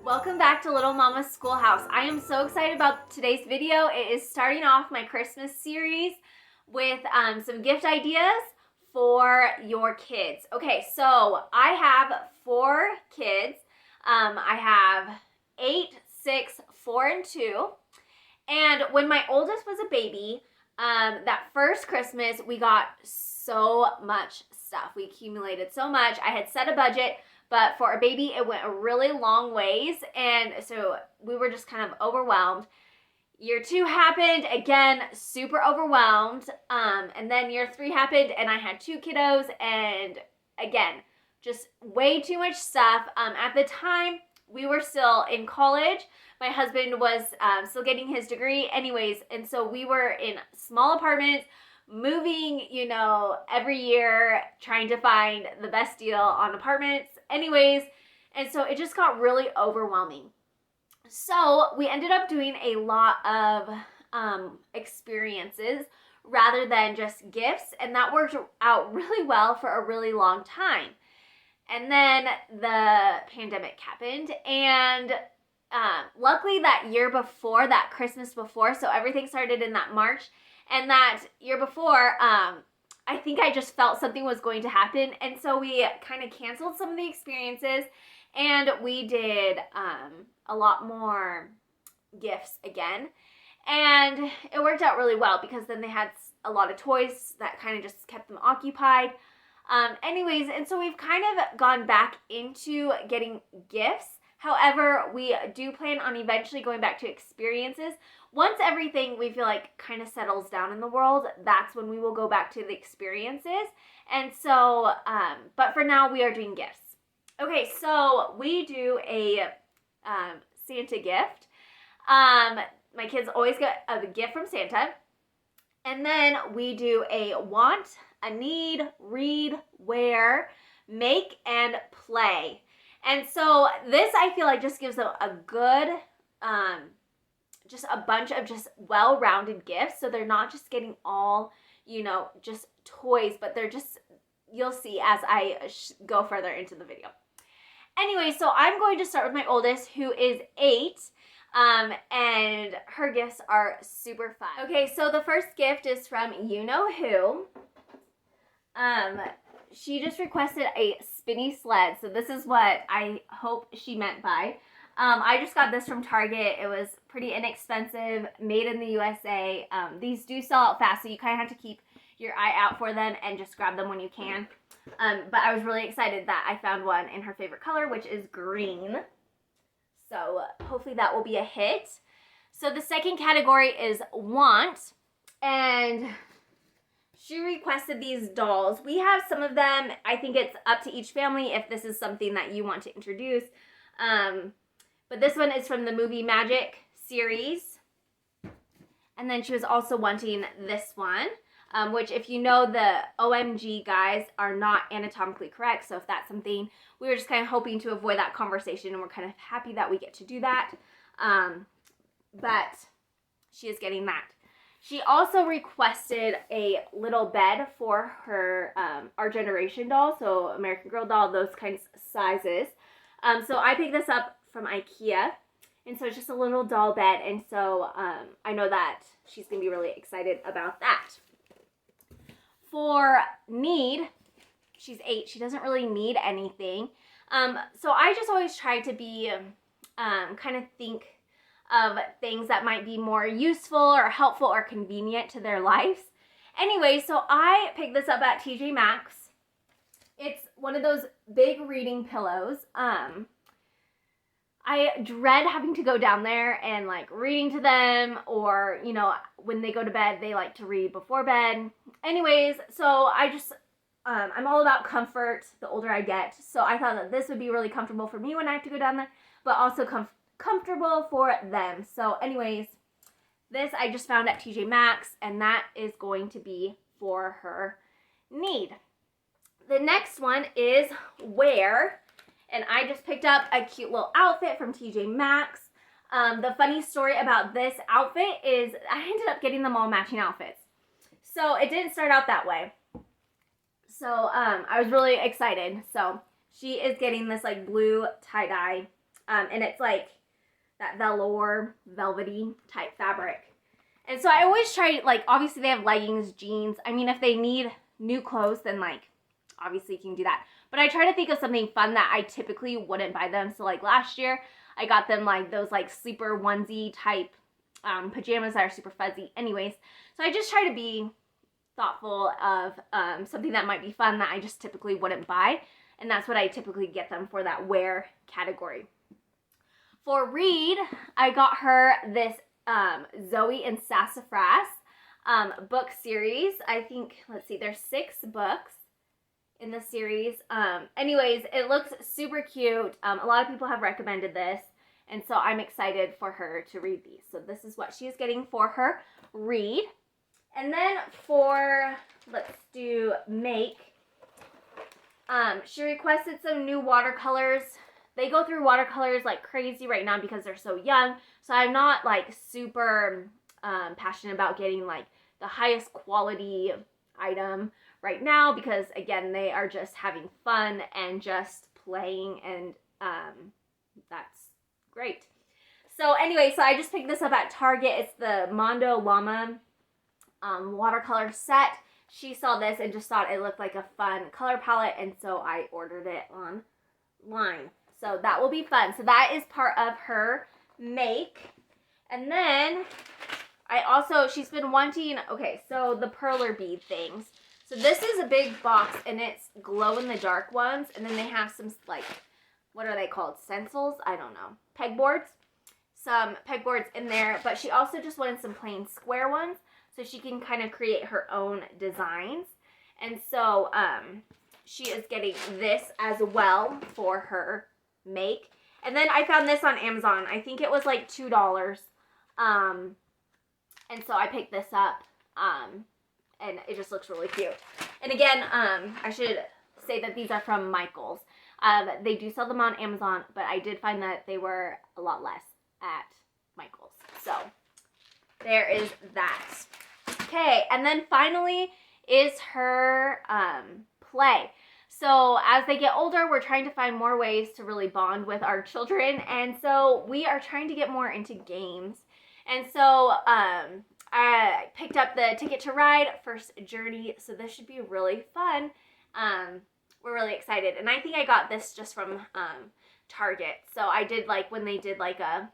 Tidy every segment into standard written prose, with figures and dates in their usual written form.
Welcome back to Little Mama's Schoolhouse. I am so excited about today's video. It is starting off my Christmas series with some gift ideas for your kids. Okay, so I have 4 kids. I have 8, 6, 4, and 2. And when my oldest was a baby, that first Christmas, we got so much stuff. We accumulated so much. I had set a budget, but for a baby, it went a really long ways, and so we were just kind of overwhelmed. Year 2 happened, again, super overwhelmed, and then year 3 happened, and I had 2 kiddos, and again, just way too much stuff. At the time, we were still in college. My husband was still getting his degree anyways, and so we were in small apartments, moving, every year, trying to find the best deal on apartments anyways, and so it just got really overwhelming. So we ended up doing a lot of experiences rather than just gifts, and that worked out really well for a really long time. And then the pandemic happened, and luckily that year before, that Christmas before, so everything started in that March, and that year before, I think I just felt something was going to happen, and so we kind of canceled some of the experiences, and we did a lot more gifts again, and it worked out really well because then they had a lot of toys that kind of just kept them occupied. Anyways, and so we've kind of gone back into getting gifts. However, we do plan on eventually going back to experiences. Once everything we feel like kind of settles down in the world, that's when we will go back to the experiences. And so, but for now, we are doing gifts. Okay, so we do a Santa gift. My kids always get a gift from Santa. And then we do a want, a need, read, wear, make, and play. And so this, I feel like, just gives them a good, just a bunch of just well-rounded gifts. So they're not just getting all, just toys, but they're just, you'll see as I go further into the video. Anyway, so I'm going to start with my oldest, who is 8. And her gifts are super fun. Okay, so the first gift is from you-know-who. She just requested a spinny sled, so this is what I hope she meant by. I just got this from Target. It was pretty inexpensive, made in the USA. These do sell out fast, so you kind of have to keep your eye out for them and just grab them when you can. But I was really excited that I found one in her favorite color, which is green. So hopefully that will be a hit. So the second category is want, and she requested these dolls. We have some of them. I think it's up to each family if this is something that you want to introduce. But this one is from the Movie Magic series. And then she was also wanting this one, which, if you know, the OMG guys are not anatomically correct. So if that's something, we were just kind of hoping to avoid that conversation, and we're kind of happy that we get to do that. But she is getting that. She also requested a little bed for her Our Generation doll, so American Girl doll, those kinds of sizes. So I picked this up from IKEA, and so it's just a little doll bed, and so I know that she's going to be really excited about that. For need, she's 8. She doesn't really need anything. So I just always try to be, kind of think of things that might be more useful or helpful or convenient to their lives. Anyway, so I picked this up at TJ Maxx. It's one of those big reading pillows. I dread having to go down there and reading to them, or, when they go to bed, they like to read before bed. Anyways, so I just, I'm all about comfort the older I get. So I thought that this would be really comfortable for me when I have to go down there, but also comfortable for them. So anyways, this I just found at TJ Maxx, and that is going to be for her need. The next one is wear, and I just picked up a cute little outfit from TJ Maxx. The funny story about this outfit is I ended up getting them all matching outfits. So it didn't start out that way. So I was really excited. So she is getting this blue tie-dye and it's like that velour, velvety type fabric. And so I always try, like, obviously they have leggings, jeans. I mean, if they need new clothes, then, like, obviously you can do that. But I try to think of something fun that I typically wouldn't buy them. So, like, last year, I got them, like, those, like, sleeper onesie type pajamas that are super fuzzy. Anyways, so I just try to be thoughtful of something that might be fun that I just typically wouldn't buy. And that's what I typically get them for that wear category. For Reed, I got her this Zoe and Sassafras book series. I think, let's see, there's 6 books in the series. Anyways, it looks super cute. A lot of people have recommended this, and so I'm excited for her to read these. So this is what she is getting for her read. And then for, let's do make, she requested some new watercolors. They go through watercolors like crazy right now because they're so young. So I'm not like super passionate about getting like the highest quality item right now because again, they are just having fun and just playing, and that's great. So anyway, so I just picked this up at Target. It's the Mondo Llama watercolor set. She saw this and just thought it looked like a fun color palette, and so I ordered it online. So that will be fun. So that is part of her make. And then I also, she's been wanting, okay, so the perler bead things. So this is a big box and it's glow in the dark ones. And then they have some like, what are they called? Stencils? I don't know. Pegboards. Some pegboards in there. But she also just wanted some plain square ones so she can kind of create her own designs. And so she is getting this as well for her make. And then I found this on Amazon. I think it was like $2. And so I picked this up. And it just looks really cute. And again, I should say that these are from Michael's. They do sell them on Amazon, but I did find that they were a lot less at Michael's. So there is that. Okay, and then finally is her play. So as they get older, we're trying to find more ways to really bond with our children. And so we are trying to get more into games. And so I picked up the Ticket to Ride First Journey. So this should be really fun. We're really excited. And I think I got this just from Target. So I did like when they did like I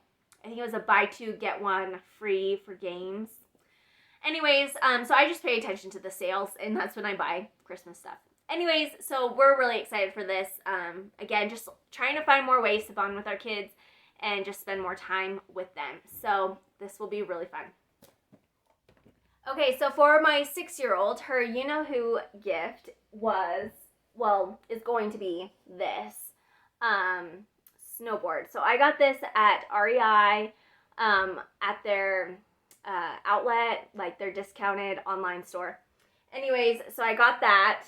think it was a buy 2, get 1 free for games. Anyways, so I just pay attention to the sales and that's when I buy Christmas stuff. Anyways, so we're really excited for this. Again, just trying to find more ways to bond with our kids and just spend more time with them. So this will be really fun. Okay, so for my 6-year-old, her you-know-who gift is going to be this snowboard. So I got this at REI at their outlet, like their discounted online store. Anyways, so I got that.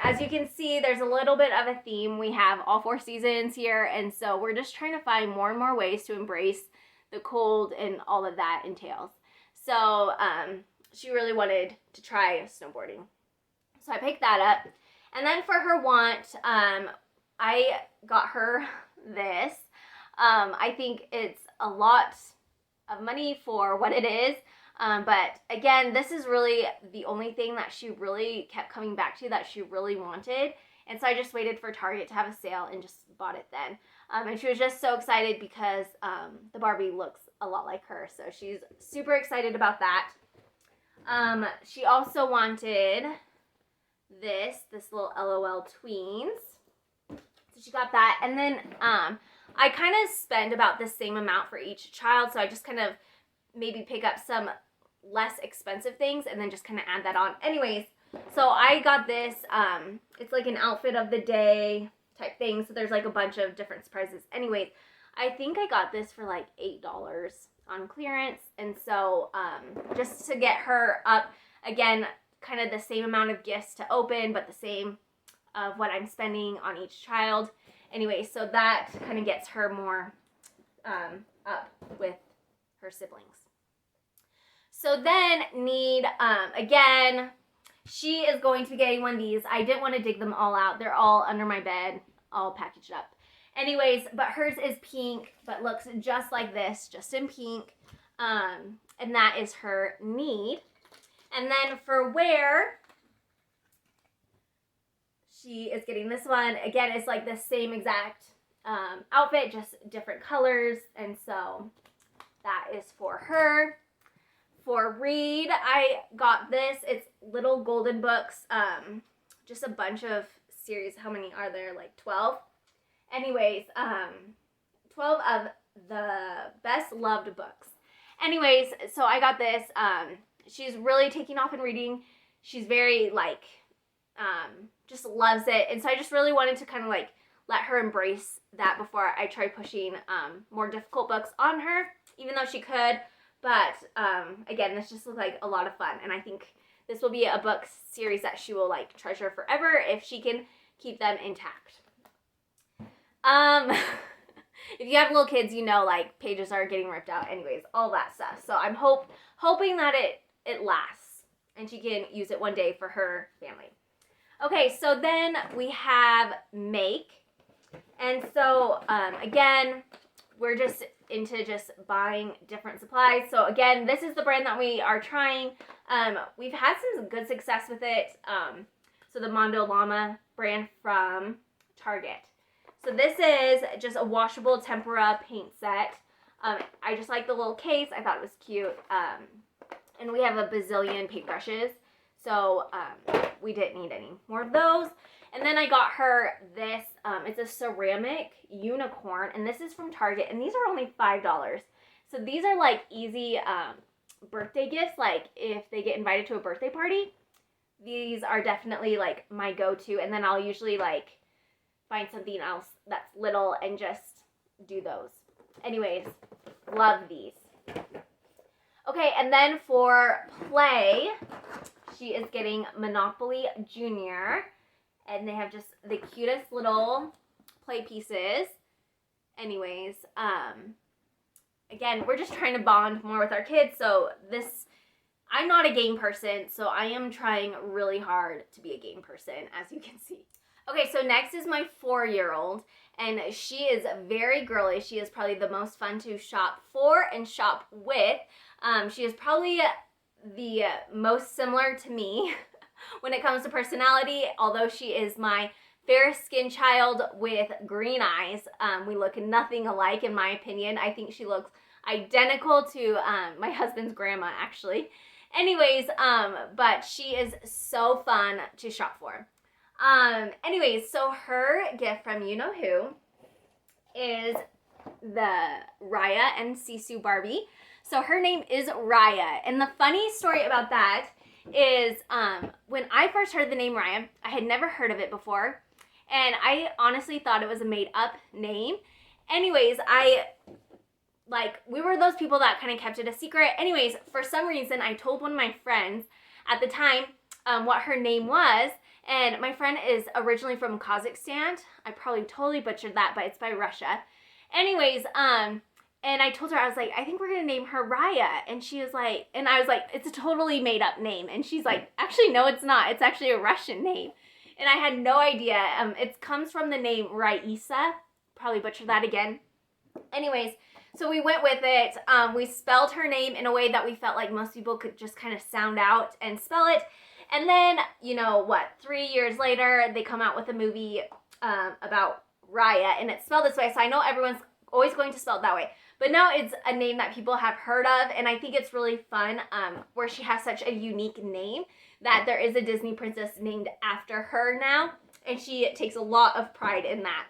As you can see, there's a little bit of a theme. We have all 4 seasons here, and so we're just trying to find more and more ways to embrace the cold and all of that entails. So she really wanted to try snowboarding. So I picked that up. And then for her want, I got her this. I think it's a lot of money for what it is. But again, this is really the only thing that she really kept coming back to that she really wanted. And so I just waited for Target to have a sale and just bought it then. And she was just so excited because the Barbie looks a lot like her. So she's super excited about that. She also wanted this little LOL Tweens. So she got that. And then I kind of spend about the same amount for each child. So I just kind of maybe pick up some less expensive things and then just kind of add that on. Anyways, so I got this. It's like an outfit of the day type thing. So there's like a bunch of different surprises. Anyways, I think I got this for like $8 on clearance. And so just to get her up, again, kind of the same amount of gifts to open, but the same of what I'm spending on each child. Anyway, so that kind of gets her more up with her siblings. So then again, she is going to be getting one of these. I didn't want to dig them all out. They're all under my bed, all packaged up. Anyways, but hers is pink, but looks just like this, just in pink. And that is her need. And then for wear, she is getting this one. Again, it's like the same exact outfit, just different colors. And so that is for her. For read, I got this. It's little golden books. Just a bunch of series. How many are there? Like 12? Anyways, 12 of the best loved books. Anyways, so I got this. She's really taking off in reading. She's very like, just loves it. And so I just really wanted to kind of like let her embrace that before I try pushing more difficult books on her, even though she could. But again, this just looks like a lot of fun. And I think this will be a book series that she will like treasure forever if she can keep them intact. If you have little kids, you know, like pages are getting ripped out anyways, all that stuff. So I'm hoping that it lasts and she can use it one day for her family. Okay, so then we have Make. And so again, we're just into just buying different supplies. So again, this is the brand that we are trying. We've had some good success with it. So the Mondo Llama brand from Target. So this is just a washable tempera paint set. I just like the little case. I thought it was cute. And we have a bazillion paintbrushes. So we didn't need any more of those. And then I got her this. It's a ceramic unicorn. And this is from Target. And these are only $5. So these are like easy birthday gifts. Like if they get invited to a birthday party, these are definitely like my go-to. And then I'll usually like find something else that's little and just do those. Anyways, love these. Okay, and then for play, she is getting Monopoly Junior. And they have just the cutest little play pieces. Anyways, again, we're just trying to bond more with our kids. So I'm not a game person, so I am trying really hard to be a game person, as you can see. Okay, so next is my 4-year-old, and she is very girly. She is probably the most fun to shop for and shop with. She is probably the most similar to me when it comes to personality, although she is my fair-skinned child with green eyes. We look nothing alike, in my opinion. I think she looks identical to my husband's grandma, actually. Anyways, but she is so fun to shop for. Anyways, so her gift from you know who is the Raya and Sisu Barbie. So her name is Raya. And the funny story about that is when I first heard the name Raya, I had never heard of it before. And I honestly thought it was a made up name. Anyways, we were those people that kind of kept it a secret. Anyways, for some reason, I told one of my friends at the time what her name was. And my friend is originally from Kazakhstan. I probably totally butchered that, but it's by Russia. Anyways, and I told her, I was like, I think we're going to name her Raya. And she was like, and I was like, it's a totally made up name. And she's like, actually, no, it's not. It's actually a Russian name. And I had no idea. It comes from the name Raisa. Probably butchered that again. Anyways, so we went with it. We spelled her name in a way that we felt like most people could just kind of sound out and spell it. And then, 3 years later, they come out with a movie about Raya, and it's spelled this way, so I know everyone's always going to spell it that way. But now it's a name that people have heard of, and I think it's really fun where she has such a unique name that there is a Disney princess named after her now, and she takes a lot of pride in that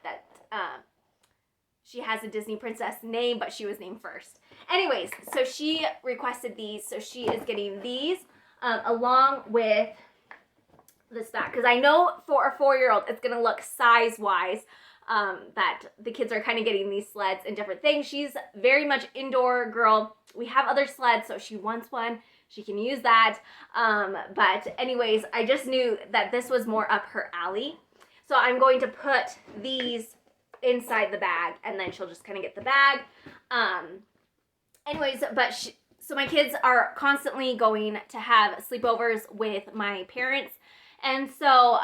she has a Disney princess name, but she was named first. Anyways, so she requested these, so she is getting these. Along with this back, because I know for a 4-year-old it's going to look size-wise that the kids are kind of getting these sleds and different things. She's very much indoor girl. We have other sleds, so if she wants one, she can use that. But anyways, I just knew that this was more up her alley. So I'm going to put these inside the bag, and then she'll just kind of get the bag. Anyways, so my kids are constantly going to have sleepovers with my parents, And so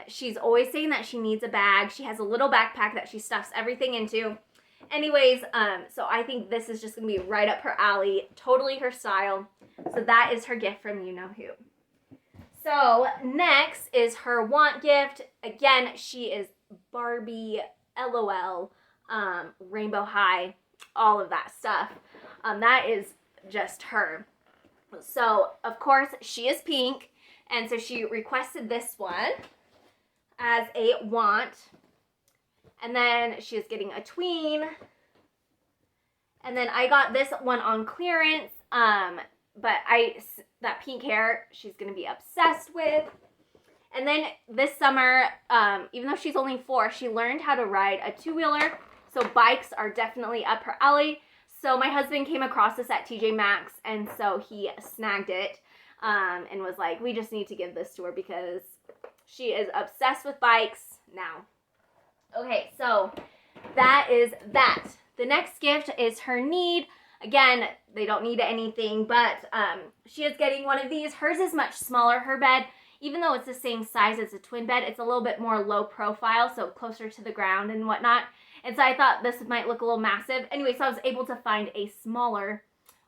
she's always saying that she needs a bag. She has a little backpack that she stuffs everything into. Anyways, so I think this is just going to be right up her alley, totally her style. So that is her gift from you know who. So next is her want gift. Again, she is Barbie, LOL, Rainbow High, all of that stuff. That is just her. So, of course, she is pink. And so she requested this one as a want. And then she is getting a tween. And then I got this one on clearance. But that pink hair, she's going to be obsessed with. And then this summer, even though she's only 4, she learned how to ride a 2-wheeler. So bikes are definitely up her alley. So my husband came across this at TJ Maxx, and so he snagged it and was like, we just need to give this to her because she is obsessed with bikes now. Okay, so that is that. The next gift is her need. Again, they don't need anything, but she is getting one of these. Hers is much smaller. Her bed, even though it's the same size as a twin bed, it's a little bit more low profile, so closer to the ground and whatnot. And so I thought this might look a little massive. Anyway, so I was able to find a smaller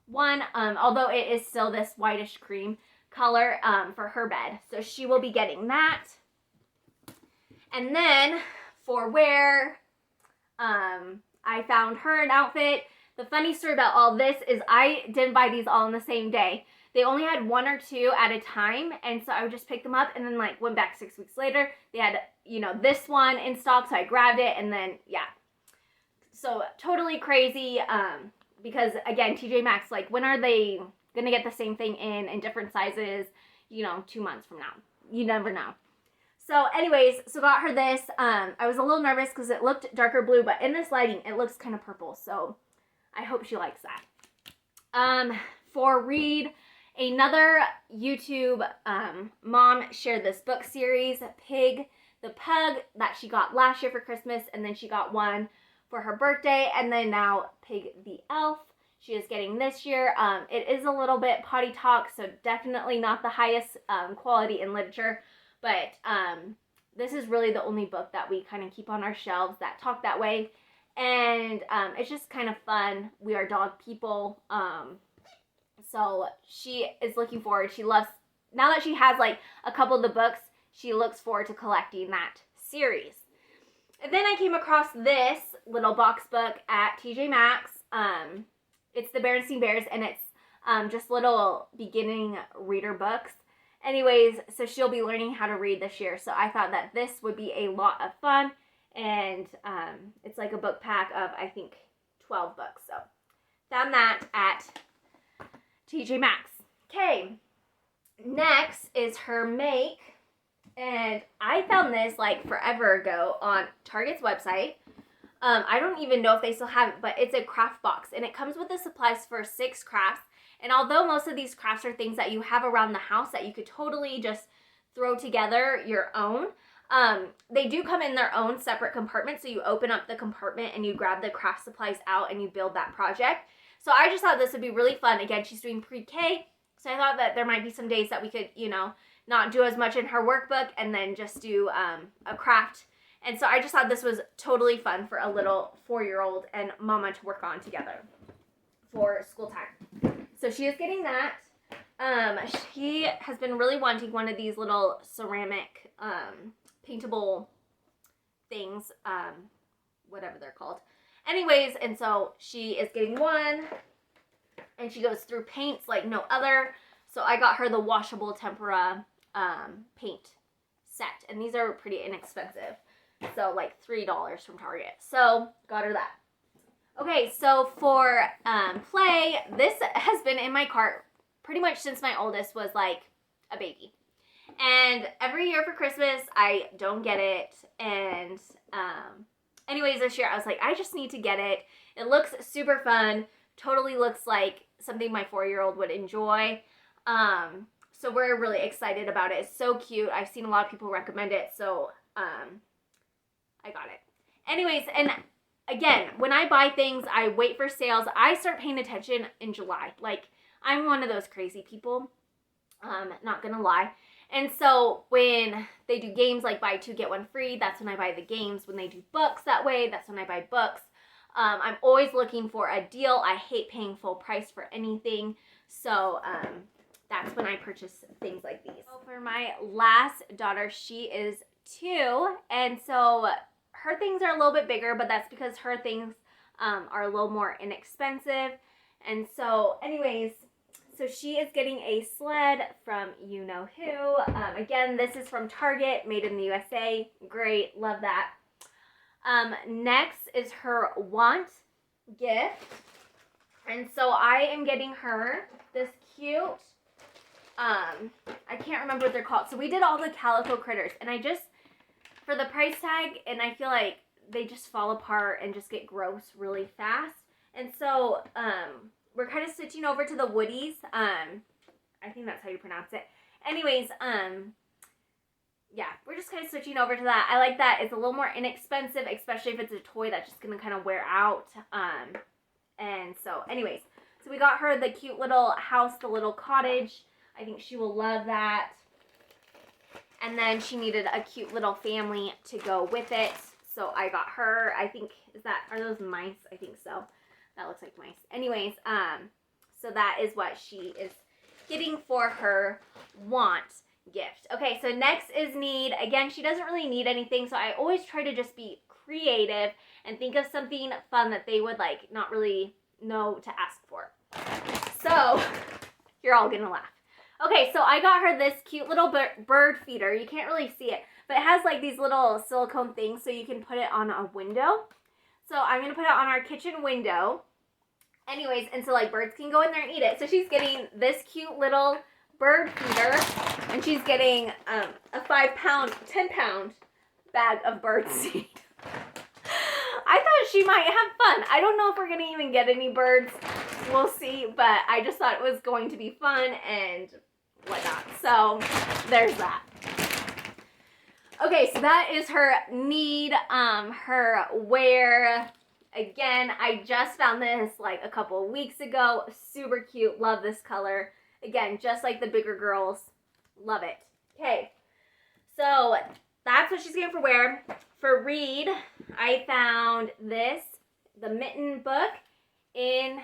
one, although it is still this whitish cream color for her bed. So she will be getting that. And then for wear, I found her an outfit. The funny story about all this is I didn't buy these all on the same day. They only had 1 or 2 at a time, and so I would just pick them up and then like went back 6 weeks later. They had, this one in stock, so I grabbed it, and then, yeah. So totally crazy, because again, TJ Maxx, like, when are they gonna get the same thing in different sizes, 2 months from now? You never know. So anyways, so got her this. I was a little nervous because it looked darker blue, but in this lighting, it looks kind of purple, so I hope she likes that. For Read, another YouTube mom shared this book series, Pig the Pug, that she got last year for Christmas, and then she got one for her birthday, and then now Pig the Elf she is getting this year. It is a little bit potty talk, so definitely not the highest quality in literature, but this is really the only book that we kind of keep on our shelves that talk that way. And it's just kind of fun. We are dog people. So she is looking forward. She loves, now that she has like a couple of the books, she looks forward to collecting that series. And then I came across this little box book at TJ Maxx. It's the Berenstain Bears, and it's just little beginning reader books. Anyways, so she'll be learning how to read this year. So I thought that this would be a lot of fun. And it's like a book pack of, I think, 12 books. So found that at TJ Maxx. Okay, next is her make. And I found this like forever ago on Target's website. I don't even know if they still have it, but it's a craft box. And it comes with the supplies for 6 crafts. And although most of these crafts are things that you have around the house that you could totally just throw together your own, they do come in their own separate compartment. So you open up the compartment and you grab the craft supplies out and you build that project. So I just thought this would be really fun. Again, she's doing pre-K. So I thought that there might be some days that we could, not do as much in her workbook and then just do a craft. And so I just thought this was totally fun for a little 4-year-old and mama to work on together for school time. So she is getting that. She has been really wanting one of these little ceramic paintable things, whatever they're called. Anyways, and so she is getting one, and she goes through paints like no other. So I got her the washable tempera paint set, and these are pretty inexpensive. So like $3 from Target. So got her that. Okay, so for play, this has been in my cart pretty much since my oldest was like a baby. And every year for Christmas, I don't get it. And anyways, this year I was like, I just need to get it. It looks super fun. Totally looks like something my 4-year-old would enjoy. So we're really excited about it. It's so cute. I've seen a lot of people recommend it. So I got it. Anyways, and again, when I buy things, I wait for sales. I start paying attention in July. Like, I'm one of those crazy people. Not gonna lie. And so when they do games like buy 2, get 1 free, that's when I buy the games. When they do books that way, that's when I buy books. I'm always looking for a deal. I hate paying full price for anything. So that's when I purchase things like these. So for my last daughter, she is 2. And so her things are a little bit bigger, but that's because her things are a little more inexpensive. And so anyways, so she is getting a sled from you know who. Again, this is from Target, made in the USA. Great, love that. Next is her want gift. And so I am getting her this cute, I can't remember what they're called. So we did all the calico critters, and I just, for the price tag, and I feel like they just fall apart and just get gross really fast. And so, we're kind of switching over to the Woodies. I think that's how you pronounce it. Anyways, yeah, we're just kind of switching over to that. I like that. It's a little more inexpensive, especially if it's a toy that's just going to kind of wear out. And so, anyways, so we got her the cute little house, the little cottage. I think she will love that. And then she needed a cute little family to go with it. So I got her, I think, are those mice? I think so. That looks like mice. Anyways, so that is what she is getting for her want gift. Okay, so next is need. Again, she doesn't really need anything, so I always try to just be creative and think of something fun that they would like not really know to ask for. So, you're all gonna laugh. Okay, so I got her this cute little bird feeder. You can't really see it, but it has like these little silicone things so you can put it on a window. So I'm going to put it on our kitchen window. Anyways, and so like birds can go in there and eat it. So she's getting this cute little bird feeder, and she's getting a 10-pound bag of bird seed. I thought she might have fun. I don't know if we're going to even get any birds. We'll see, but I just thought it was going to be fun and whatnot. So there's that. Okay, so that is her need, her wear. Again, I just found this like a couple of weeks ago. Super cute. Love this color. Again, just like the bigger girls. Love it. Okay, so that's what she's getting for wear. For read, I found this, the Mitten book, in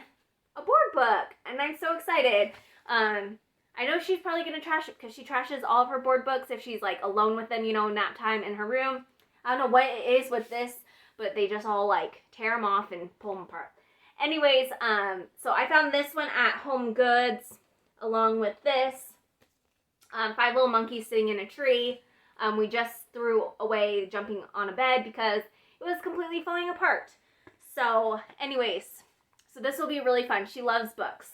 a board book, and I'm so excited. I know she's probably going to trash it because she trashes all of her board books if she's like alone with them, you know, nap time in her room. I don't know what it is with this, but they just all like tear them off and pull them apart. Anyways, so I found this one at Home Goods along with this. 5 Little Monkeys Sitting in a Tree. We just threw away jumping on a bed because it was completely falling apart. So anyways, so this will be really fun. She loves books.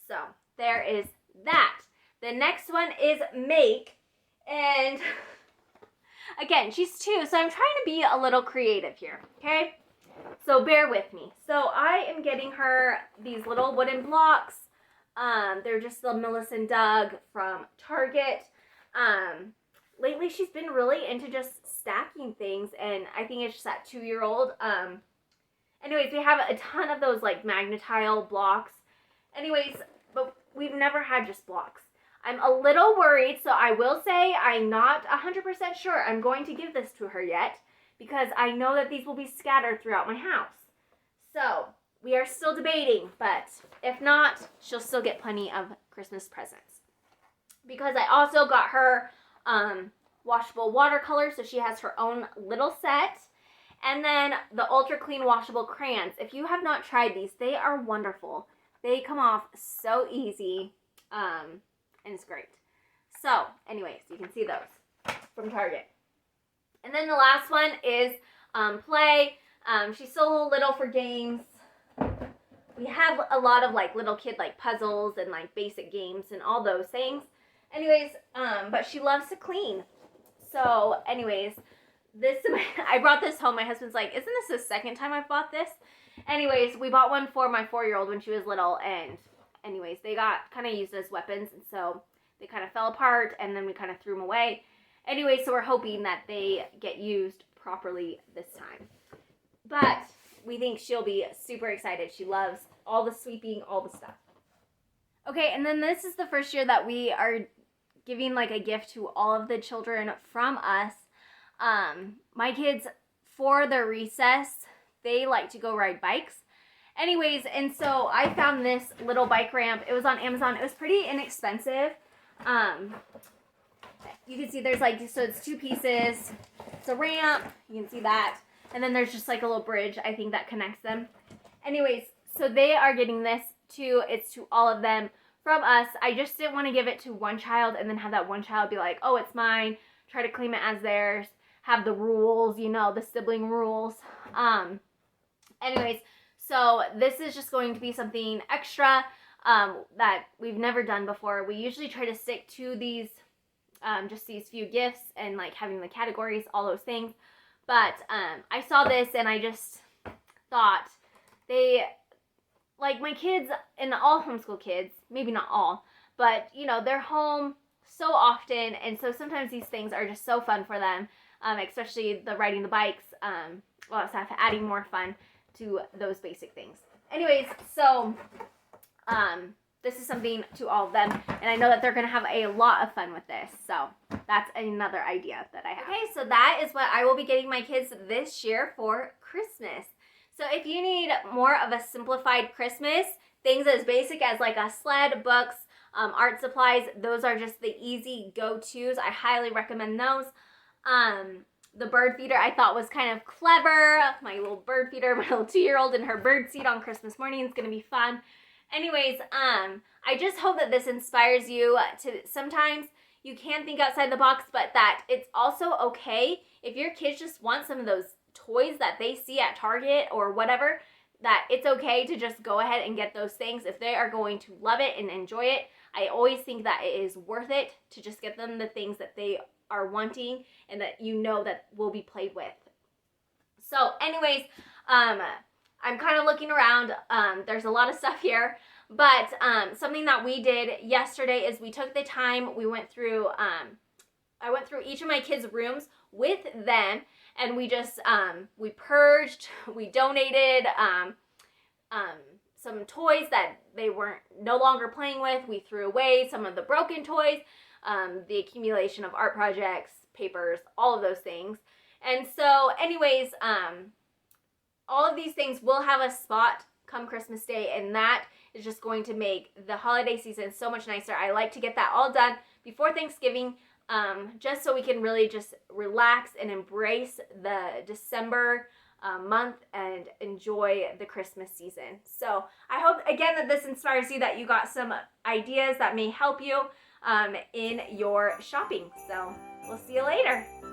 So there is that. The next one is make, and again, she's 2, so I'm trying to be a little creative here, okay? So bear with me. So I am getting her these little wooden blocks. They're just the Melissa and Doug from Target. Lately she's been really into just stacking things, and I think it's just that 2-year-old. Anyways, we have a ton of those like magnetile blocks. Anyways, but we've never had just blocks. I'm a little worried, so I will say I'm not 100% sure I'm going to give this to her yet, because I know that these will be scattered throughout my house. So we are still debating, but if not, she'll still get plenty of Christmas presents. Because I also got her washable watercolors, so she has her own little set. And then the Ultra Clean washable crayons. If you have not tried these, they are wonderful. They come off so easy, and it's great. So, anyways, you can see those from Target. And then the last one is play. She's still a little little for games. We have a lot of like little kid like puzzles and like basic games and all those things. Anyways, but she loves to clean. So, anyways, I brought this home. My husband's like, isn't this the second time I've bought this? Anyways, we bought one for my 4-year-old when she was little, and anyways, they got kind of used as weapons, and so they kind of fell apart, and then we kind of threw them away. Anyway, so we're hoping that they get used properly this time. But we think she'll be super excited. She loves all the sweeping, all the stuff. Okay, and then this is the first year that we are giving like a gift to all of the children from us. My kids, for their recess, they like to go ride bikes. Anyways, and so I found this little bike ramp. It was on Amazon. It was pretty inexpensive. You can see there's like, so it's 2 pieces. It's a ramp. You can see that. And then there's just like a little bridge, I think, that connects them. Anyways, so they are getting this too. It's to all of them from us. I just didn't want to give it to one child and then have that one child be like, oh, it's mine. Try to claim it as theirs. Have the rules, you know, the sibling rules. Anyways, so this is just going to be something extra that we've never done before. We usually try to stick to these, just these few gifts and like having the categories, all those things. But I saw this and I just thought they, like my kids and all homeschool kids, maybe not all, but you know, they're home so often. And so sometimes these things are just so fun for them, especially the riding the bikes. Well, it's adding more fun to those basic things. Anyways, so this is something to all of them, and I know that they're going to have a lot of fun with this, so that's another idea that I have. Okay, so that is what I will be getting my kids this year for Christmas. So if you need more of a simplified Christmas, things as basic as like a sled, books, art supplies, those are just the easy go-tos. I highly recommend those. The bird feeder I thought was kind of clever. My little bird feeder, my little 2-year-old in her bird seat on Christmas morning is going to be fun. Anyways, I just hope that this inspires you to, sometimes you can think outside the box, but that it's also okay if your kids just want some of those toys that they see at Target or whatever, that it's okay to just go ahead and get those things if they are going to love it and enjoy it. I always think that it is worth it to just get them the things that they are wanting and that you know that will be played with. So anyways, I'm kind of looking around. There's a lot of stuff here, but something that we did yesterday is we took the time, we went through, I went through each of my kids' rooms with them, and we just, we purged, we donated some toys that they weren't no longer playing with. We threw away some of the broken toys, the accumulation of art projects, papers, all of those things. And so anyways, all of these things will have a spot come Christmas Day, and that is just going to make the holiday season so much nicer. I like to get that all done before Thanksgiving, just so we can really just relax and embrace the December month and enjoy the Christmas season. So I hope, again, that this inspires you, that you got some ideas that may help you in your shopping. So we'll see you later.